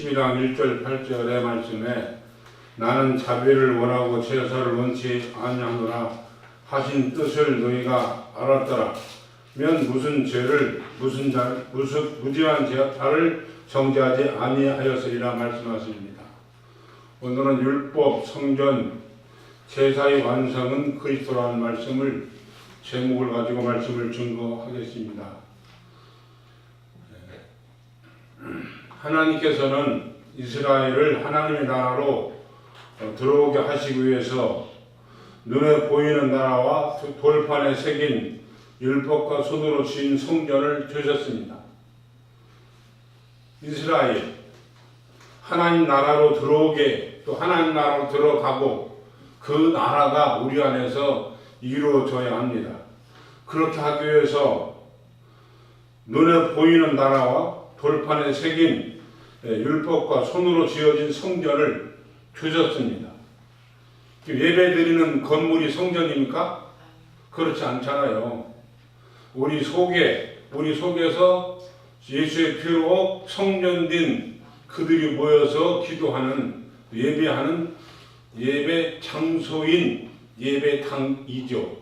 12장 1절 8절의 말씀에 나는 자비를 원하고 제사를 원치 아니하노라 하신 뜻을 너희가 알았더라 면 무슨 죄를 무슨 무지한 자를 정죄하지 아니하였으리라 말씀하십니다. 오늘은 율법, 성전, 제사의 완성은 그리스도라는 말씀을 제목을 가지고 말씀을 증거하겠습니다. 하나님께서는 이스라엘을 하나님의 나라로 들어오게 하시기 위해서 눈에 보이는 나라와 돌판에 새긴 율법과 손으로 지은 성전을 주셨습니다. 이스라엘 하나님 나라로 들어오게 또 하나님 나라로 들어가고 그 나라가 우리 안에서 이루어져야 합니다. 그렇게 하기 위해서 눈에 보이는 나라와 돌판에 새긴 율법과 손으로 지어진 성전을 주셨습니다. 예배드리는 건물이 성전입니까? 그렇지 않잖아요. 우리 속에서 예수의 피로 성전된 그들이 모여서 기도하는 예배하는 예배 장소인 예배당이죠.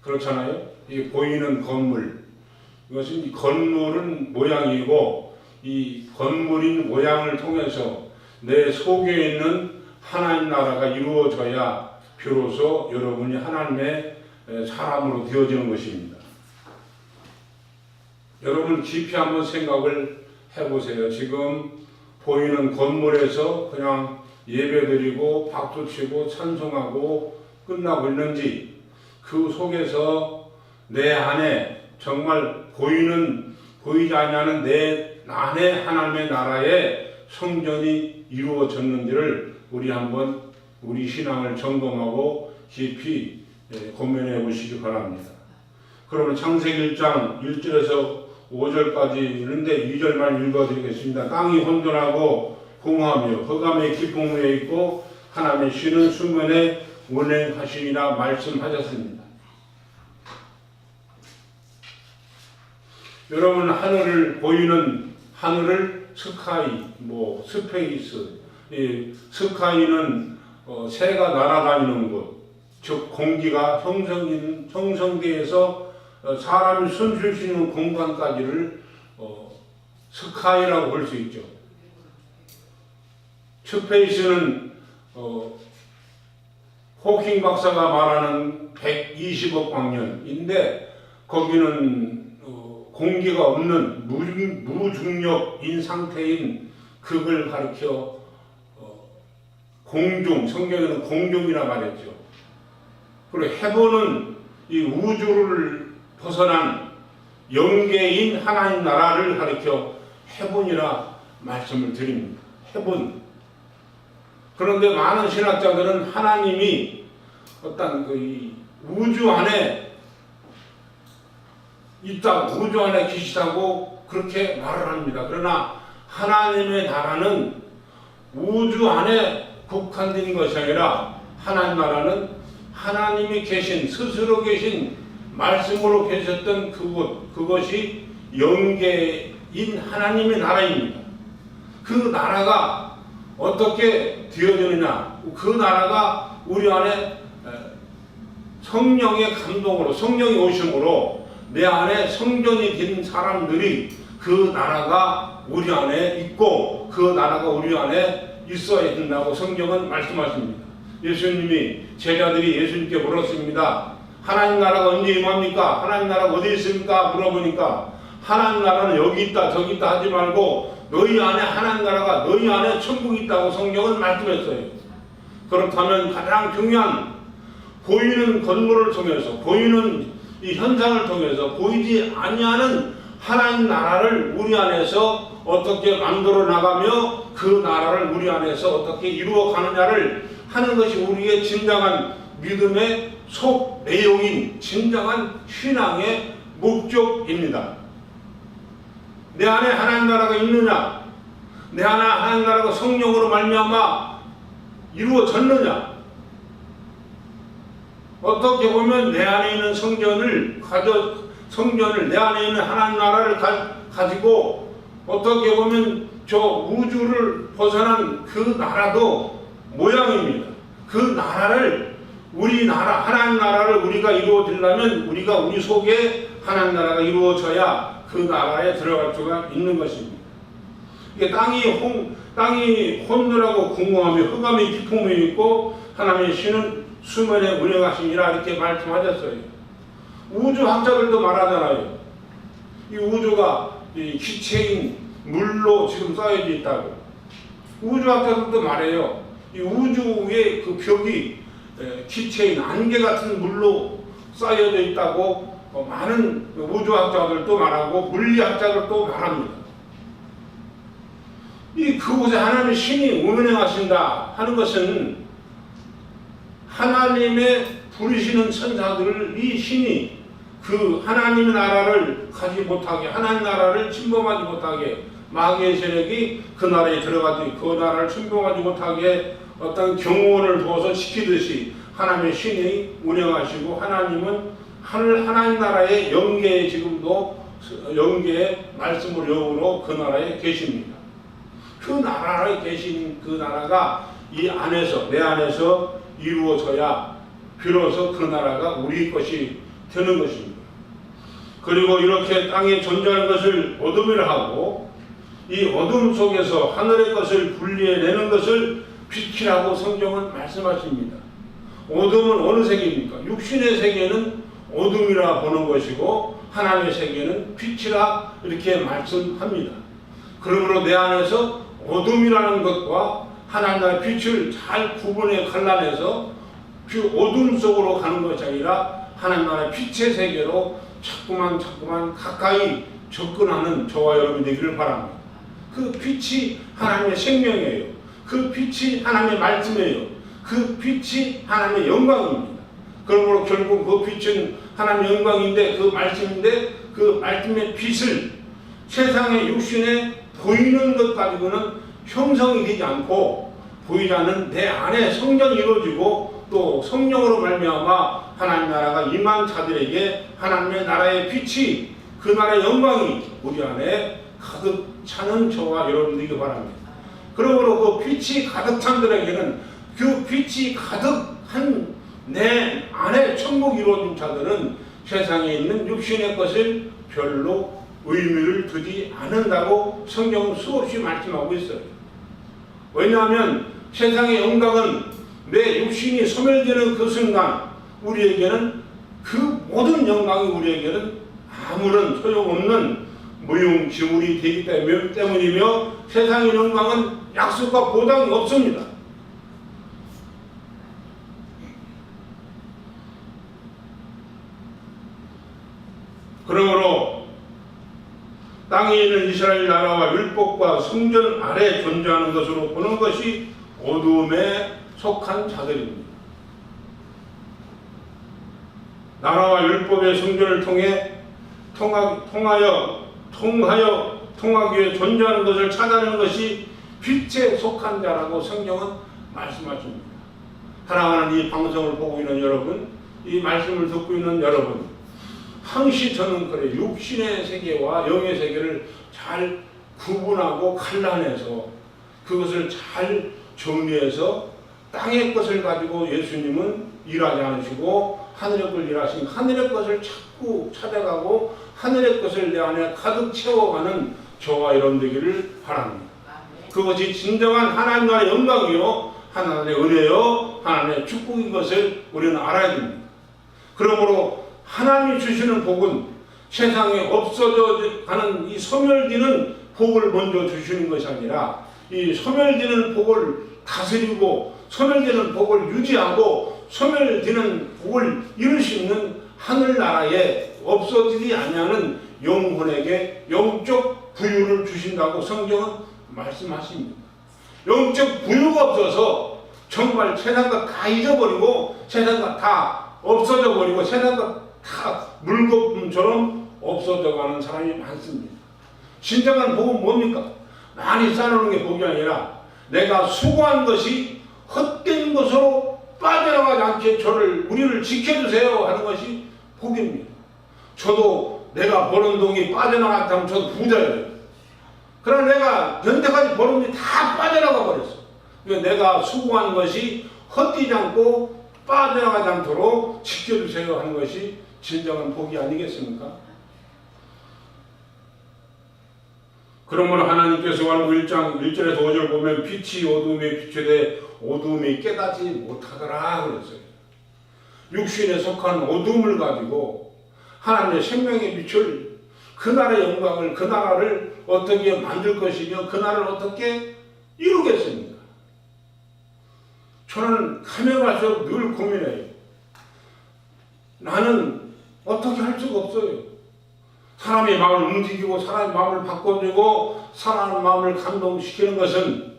그렇잖아요. 이 보이는 건물, 이것은 건물은 모양이고 이 건물인 모양을 통해서 내 속에 있는 하나님 나라가 이루어져야 비로소 여러분이 하나님의 사람으로 되어지는 것입니다. 여러분 깊이 한번 생각을 해보세요. 지금 보이는 건물에서 그냥 예배드리고 박수치고 찬송하고 끝나고 있는지 그 속에서 내 안에 정말 보이지 않는 내 안에 하나님의 나라의 성전이 이루어졌는지를 우리 신앙을 점검하고 깊이 고민해 보시기 바랍니다. 그러면 창세기 1장 1절에서 5절까지 있는데 2절만 읽어드리겠습니다. 땅이 혼돈하고 공허하며 흑암의 깊은 후에 있고 하나님의 신은 수면에 운행하시니라 말씀하셨습니다. 여러분 보이는 하늘을 스카이, 스페이스, 스카이는 새가 날아다니는 곳, 즉 공기가 형성되어서 사람이 숨 쉴 수 있는 공간까지를 스카이라고 볼 수 있죠. 스페이스는 호킹 박사가 말하는 120억 광년인데 거기는 공기가 없는 무중력인 상태인 그걸 가리켜 공중, 성경에는 공중이라 말했죠. 그리고 헤븐은 이 우주를 벗어난 영계인 하나님 나라를 가리켜 헤븐이라 말씀을 드립니다. 헤븐. 그런데 많은 신학자들은 하나님이 어떤 이 우주 안에 있다, 우주 안에 계시다고 그렇게 말을 합니다. 그러나 하나님의 나라는 우주 안에 국한된 것이 아니라 하나님 나라는 하나님이 스스로 계신 말씀으로 계셨던 그것이 영계인 하나님의 나라입니다. 그 나라가 어떻게 되어지느냐, 그 나라가 우리 안에 성령의 감동으로, 성령이 오심으로 내 안에 성전이 된 사람들이 그 나라가 우리 안에 있고 그 나라가 우리 안에 있어야 된다고 성경은 말씀하십니다. 예수님이 제자들이 예수님께 물었습니다. 하나님 나라가 언제 임합니까? 하나님 나라가 어디 있습니까? 물어보니까 하나님 나라는 여기 있다 저기 있다 하지 말고 너희 안에 하나님 나라가 너희 안에 천국이 있다고 성경은 말씀했어요. 그렇다면 가장 중요한 보이는 건물을 통해서 보이는 이 현상을 통해서 보이지 아니하는 하나님 나라를 우리 안에서 어떻게 만들어 나가며 그 나라를 우리 안에서 어떻게 이루어 가느냐를 하는 것이 우리의 진정한 믿음의 속 내용인 진정한 신앙의 목적입니다. 내 안에 하나님 나라가 있느냐? 내 안에 하나님 나라가 성령으로 말미암아 이루어졌느냐? 어떻게 보면 내 안에 있는 성전을 내 안에 있는 하나님 나라를 가지고 어떻게 보면 저 우주를 벗어난 그 나라도 모양입니다. 그 나라를 우리나라 하나님 나라를 우리가 이루어지려면 우리가 우리 속에 하나님 나라가 이루어져야 그 나라에 들어갈 수가 있는 것입니다. 이게 땅이 혼돈하고 궁금하며 흑암이 깊음이 있고 하나님의 신은 수면에 운행하시니라 이렇게 말씀하셨어요. 우주학자들도 말하잖아요. 이 우주가 이 기체인 물로 지금 쌓여져 있다고. 우주학자들도 말해요. 이 우주의 그 벽이 기체인 안개 같은 물로 쌓여져 있다고 많은 우주학자들도 말하고 물리학자들도 말합니다. 이 그곳에 하나님의 신이 운행하신다 하는 것은 하나님의 부르시는 천사들을 이 신이 그 하나님의 나라를 가지 못하게, 하나님 나라를 침범하지 못하게, 마귀의 세력이 그 나라에 들어가지 그 나라를 침범하지 못하게 어떤 경호원을 두어서 지키듯이 하나님의 신이 운영하시고 하나님은 하나님 나라의 영계에 지금도 영계의 말씀을 영으로 그 나라에 계십니다. 그 나라에 계신 그 나라가 이 안에서 내 안에서 이루어져야 비로소 그 나라가 우리 것이 되는 것입니다. 그리고 이렇게 땅에 존재하는 것을 어둠이라 하고 이 어둠 속에서 하늘의 것을 분리해내는 것을 빛이라고 성경은 말씀하십니다. 어둠은 어느 세계입니까? 육신의 세계는 어둠이라 보는 것이고 하나님의 세계는 빛이라 이렇게 말씀합니다. 그러므로 내 안에서 어둠이라는 것과 하나님의 빛을 잘 구분해 갈라내서 그 어둠 속으로 가는 것이 아니라 하나님 나라의 빛의 세계로 자꾸만 가까이 접근하는 저와 여러분 되기를 바랍니다. 그 빛이 하나님의 생명이에요. 그 빛이 하나님의 말씀이에요. 그 빛이 하나님의 영광입니다. 그러므로 결국 그 빛은 하나님의 영광인데 그 말씀인데 그 말씀의 빛을 세상의 육신에 보이는 것 가지고는 형성이 되지 않고 보이지 않는 내 안에 성전이 이루어지고 또 성령으로 말미암아 하나님 나라가 임한 자들에게 하나님의 나라의 빛이 그 나라의 영광이 우리 안에 가득 차는 저와 여러분들이기 바랍니다. 그러므로 그 빛이 가득 찬 들에게는 그 빛이 가득한 내 안에 천국이 이루어진 자들은 세상에 있는 육신의 것을 별로 의미를 두지 않는다고 성경은 수없이 말씀하고 있어요. 왜냐하면 세상의 영광은 내 육신이 소멸되는 그 순간 우리에게는 그 모든 영광이 우리에게는 아무런 소용없는 무용지물이 되기 때문이며 세상의 영광은 약속과 보장이 없습니다. 그러므로 땅에 있는 이스라엘 나라와 율법과 성전 아래 존재하는 것으로 보는 것이 어둠에 속한 자들입니다. 나라와 율법의 성전을 통하기 위해 존재하는 것을 찾아내는 것이 빛에 속한 자라고 성경은 말씀하십니다. 사랑하는 이 방송을 보고 있는 여러분, 이 말씀을 듣고 있는 여러분, 항시 저는 그래 육신의 세계와 영의 세계를 잘 구분하고 갈라내서 그것을 잘 정리해서 땅의 것을 가지고 예수님은 일하지 않으시고 하늘의 걸 일하신 하늘의 것을 자꾸 찾아가고 하늘의 것을 내 안에 가득 채워가는 저와 여러분 되기를 바랍니다. 그것이 진정한 하나님 나라의 영광이요 하나님의 은혜요 하나님의 축복인 것을 우리는 알아야 됩니다. 그러므로 하나님이 주시는 복은 세상에 없어져 가는 이 소멸되는 복을 먼저 주시는 것이 아니라 이 소멸되는 복을 다스리고 소멸되는 복을 유지하고 소멸되는 복을 이룰 수 있는 하늘나라에 없어지지 아니하는 영혼에게 영적 부유를 주신다고 성경은 말씀하십니다. 영적 부유가 없어서 정말 세상과 다 잊어버리고 세상과 다 없어져 버리고 세상과 다 물거품처럼 없어져 가는 사람이 많습니다. 진정한 복은 뭡니까? 많이 쌓아놓는 게 복이 아니라 내가 수고한 것이 헛된 것으로 빠져나가지 않게 우리를 지켜주세요 하는 것이 복입니다. 저도 내가 버는 돈이 빠져나갔다면 저도 부자예요. 그러나 내가 연태까지 벌은 게 다 빠져나가 버렸어. 그러니까 내가 수고한 것이 헛되지 않고 빠져나가지 않도록 지켜주세요 하는 것이 진정한 복이 아니겠습니까? 그러므로 하나님께서 요한복음 1장 1절에서 5절 보면 빛이 어둠에 비추되 어둠이 깨닫지 못하더라 그랬어요. 육신에 속한 어둠을 가지고 하나님의 생명의 빛을 그 나라의 영광을 그 나라를 어떻게 만들 것이며 그 나라를 어떻게 이루겠습니까? 저는 가면 갈수록 늘 고민해요. 나는 어떻게 할 수가 없어요. 사람의 마음을 움직이고 사람의 마음을 바꿔주고 사람의 마음을 감동시키는 것은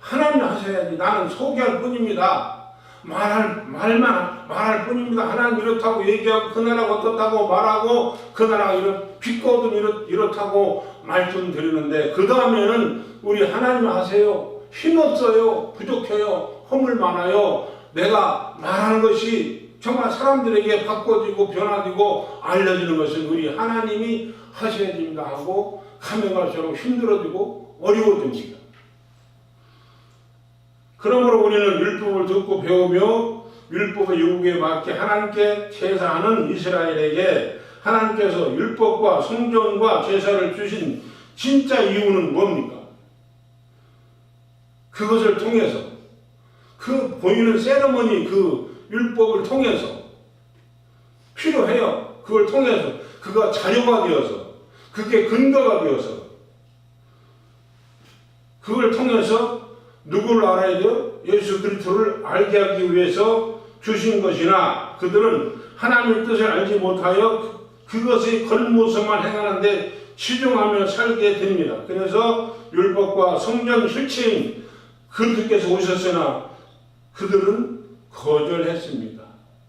하나님이 하셔야지. 나는 소개할 뿐입니다. 말할 뿐입니다. 하나님 이렇다고 얘기하고 그 나라가 어떻다고 말하고 그 나라가 빛거든 이렇다고 말씀드리는데 그 다음에는 우리 하나님 하세요. 힘없어요. 부족해요. 허물 많아요. 내가 말하는 것이 정말 사람들에게 바꿔지고 변화되고 알려지는 것은 우리 하나님이 하셔야 됩니다 하고 가면 갈수록 힘들어지고 어려워집니다. 그러므로 우리는 율법을 듣고 배우며 율법의 요구에 맞게 하나님께 제사하는 이스라엘에게 하나님께서 율법과 성전과 제사를 주신 진짜 이유는 뭡니까? 그것을 통해서 그 보이는 세레머니 그 율법을 통해서 필요해요. 그걸 통해서 그가 자료가 되어서 그게 근거가 되어서 그걸 통해서 누구를 알아야 돼요? 예수 그리스도를 알게 하기 위해서 주신 것이나 그들은 하나님의 뜻을 알지 못하여 그것의 겉모습만 행하는데 치중하며 살게 됩니다. 그래서 율법과 성전 실체인 그리스도께서 오셨으나 그들은 거절했습니다.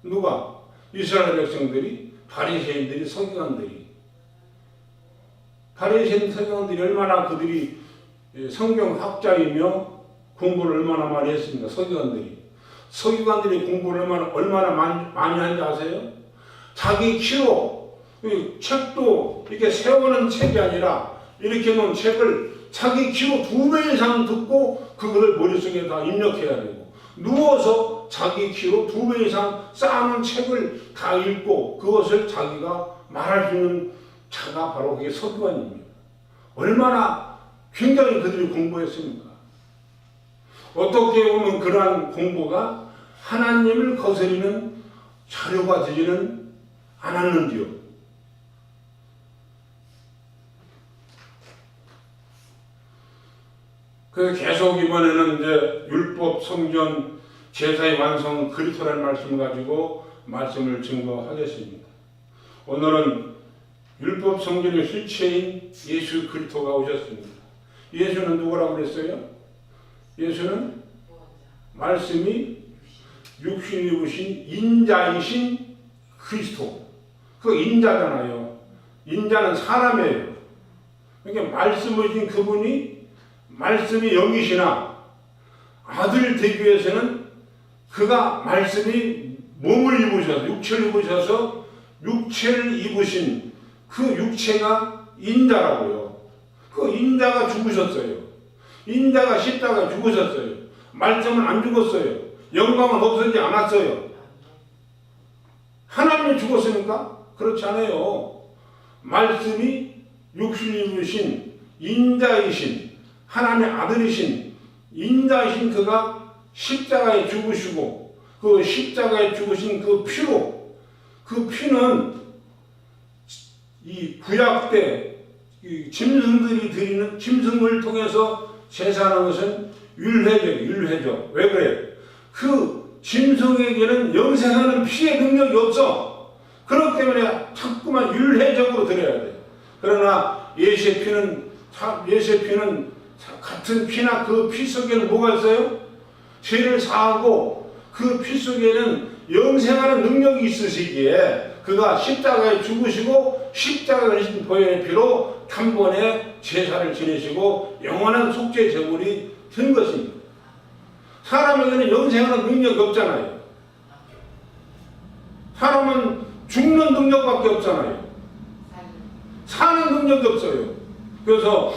누가? 이스라엘 백성들이, 바리새인들이, 서기관들이. 바리새인 서기관들이 얼마나 그들이 성경학자이며 공부를 얼마나 많이 했습니까? 서기관들이 공부를 얼마나 많이 한지 아세요? 자기 키로 책도 이렇게 세우는 책이 아니라 이렇게 놓은 책을 자기 키로 2배 이상 듣고 그것을 머릿속에 다 입력해야 되고 누워서 자기 키로 2배 이상 쌓아놓은 책을 다 읽고 그것을 자기가 말할 수 있는 자가 바로 그게 서기관입니다. 얼마나 굉장히 그들이 공부했습니까? 어떻게 보면 그러한 공부가 하나님을 거스리는 자료가 되지는 않았는지요. 그래서 계속 이번에는 이제 율법, 성전, 제사의 완성, 그리스도라는 말씀을 가지고 말씀을 증거하겠습니다. 오늘은 율법, 성전의 실체인 예수 그리스도가 오셨습니다. 예수는 누구라고 그랬어요? 예수는 말씀이 육신이 입으신 인자이신 그리스도. 그 인자잖아요. 인자는 사람이에요. 그러니까 말씀을 주신 그분이 말씀이 영이시나 아들 되기 위해서는 그가 말씀이 몸을 입으셔서 육체를 입으셔서 육체를 입으신 그 육체가 인자라고요. 그 인자가 죽으셨어요. 인자가 십자가에 죽으셨어요. 말씀은 안 죽었어요. 영광은 없어지지 않았어요. 하나님이 죽었습니까? 그렇지 않아요. 말씀이 육신을 입으신 인자이신 하나님의 아들이신 인자이신 그가 십자가에 죽으시고 그 십자가에 죽으신 그 피로 그 피는 이 구약 때 이 짐승들이 드리는 짐승을 통해서 제사하는 것은 율회죠. 왜 그래요? 그 짐승에게는 영생하는 피의 능력이 없어. 그렇기 때문에 자꾸만 율회적으로 드려야 돼요. 그러나 예수의 피는 같은 피나 그 피 속에는 뭐가 있어요? 죄를 사하고 그 피 속에는 영생하는 능력이 있으시기에 그가 십자가에 죽으시고 십자가에 흘리신 보혈의 피로 단번에 제사를 지내시고 영원한 속죄 제물이 된 것입니다. 사람에게는 영생하는 능력이 없잖아요. 사람은 죽는 능력밖에 없잖아요. 사는 능력이 없어요. 그래서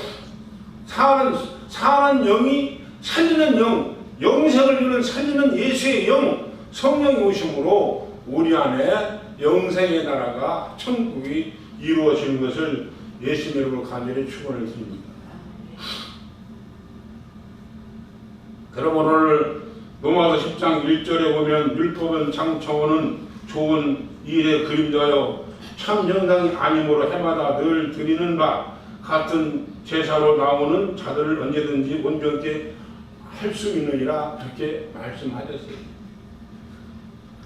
사는 영이 살리는 영, 영생을 주는 살리는 예수의 영, 성령이 오심으로 우리 안에 영생의 나라가 천국이 이루어지는 것을 예수님 이름으로 간절히 축원을 드립니다. 그럼 오늘 로마서 10장 1절에 보면 율법은 장차오는 좋은 일의 그림자여 참 영상이 아니므로 해마다 늘 드리는 바 같은 제사로 나오는 자들을 언제든지 온전케 할 수 있느니라 그렇게 말씀하셨어요.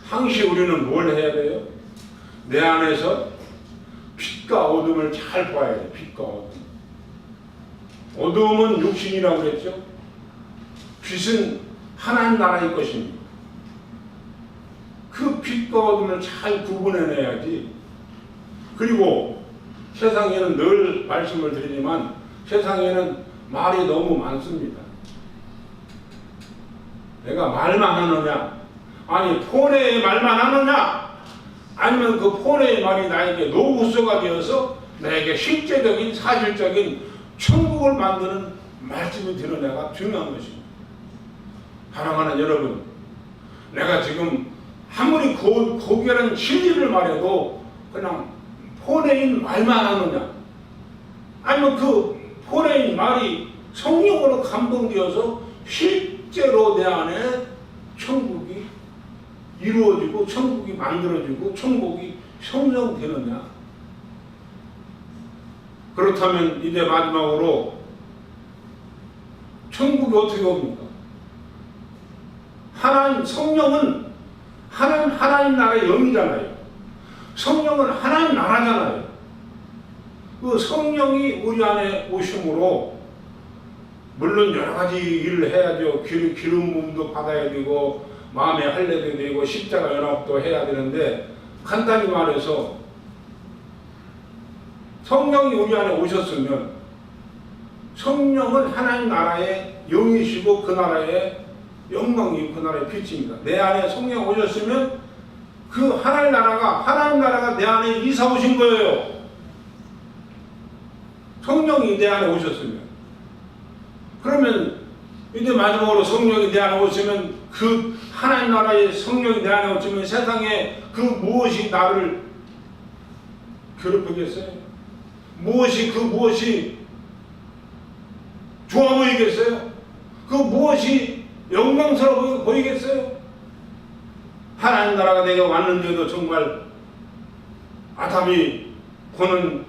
항시 우리는 뭘 해야 돼요? 내 안에서 빛과 어둠을 잘 봐야 돼요. 빛과 어둠. 어둠은 육신이라고 그랬죠. 빛은 하나님 나라의 것입니다. 그 빛과 어둠을 잘 구분해내야지. 그리고 세상에는 늘 말씀을 드리지만 세상에는 말이 너무 많습니다. 내가 말만 하느냐? 아니 폰의 말만 하느냐? 아니면 그 폰의 말이 나에게 노후서가 되어서 나에게 실제적인 사실적인 천국을 만드는 말씀이 드러내가 중요한 것입니다. 사랑하는 여러분, 내가 지금 아무리 고결한 진리를 말해도 그냥 폰에인 말만 하느냐? 아니면 그 폰에인 말이 성령으로 감동되어서 실제로 내 안에 천국이 이루어지고 천국이 만들어지고 천국이 형성되느냐? 그렇다면 이제 마지막으로 천국이 어떻게 옵니까? 성령은 하나님 나라의 영이잖아요. 성령은 하나님 나라잖아요. 그 성령이 우리 안에 오심으로 물론 여러 가지 일을 해야죠. 기름 부음도 받아야 되고 마음의 할례도 되고 십자가 연합도 해야 되는데 간단히 말해서 성령이 우리 안에 오셨으면 성령은 하나님 나라의 영이시고 그 나라의 영광이 그 나라의 빛입니다. 내 안에 성령 오셨으면 그 하나님 나라가 내 안에 이사 오신 거예요. 성령이 내 안에 오셨으면. 그러면 이제 마지막으로 성령이 내 안에 오시면 그 하나님 나라의 성령이 내 안에 오시면 세상에 그 무엇이 나를 괴롭히겠어요? 무엇이 좋아 보이겠어요? 그 무엇이 영광스러워 보이겠어요? 하나님 나라가 내가 왔는데도 정말 아담이 보는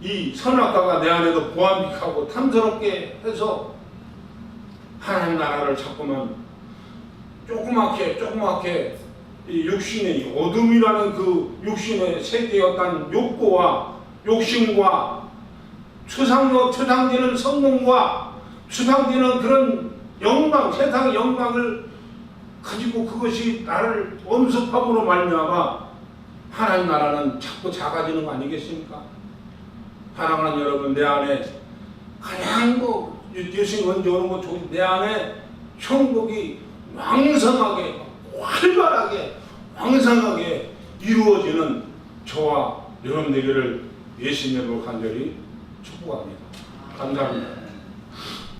이 선악과가 내 안에도 보암직하고 탐스럽게 해서 하나님 나라를 자꾸만 조그맣게 이 육신의 어둠이라는 그 육신의 세계의 어떤 욕구와 욕심과 추상되는 성공과 추상되는 그런 영광, 세상의 영광을 가지고 그것이 나를 엄습함으로 말미암아 하나님 나라는 자꾸 작아지는 거 아니겠습니까? 사랑하는 여러분, 내 안에 가장 예수님 언제 오는 거 좋은 내 안에 천국이 왕성하게 활발하게 왕성하게 이루어지는 저와 여러분 되기를 예수님으로 간절히 축복합니다. 감사합니다.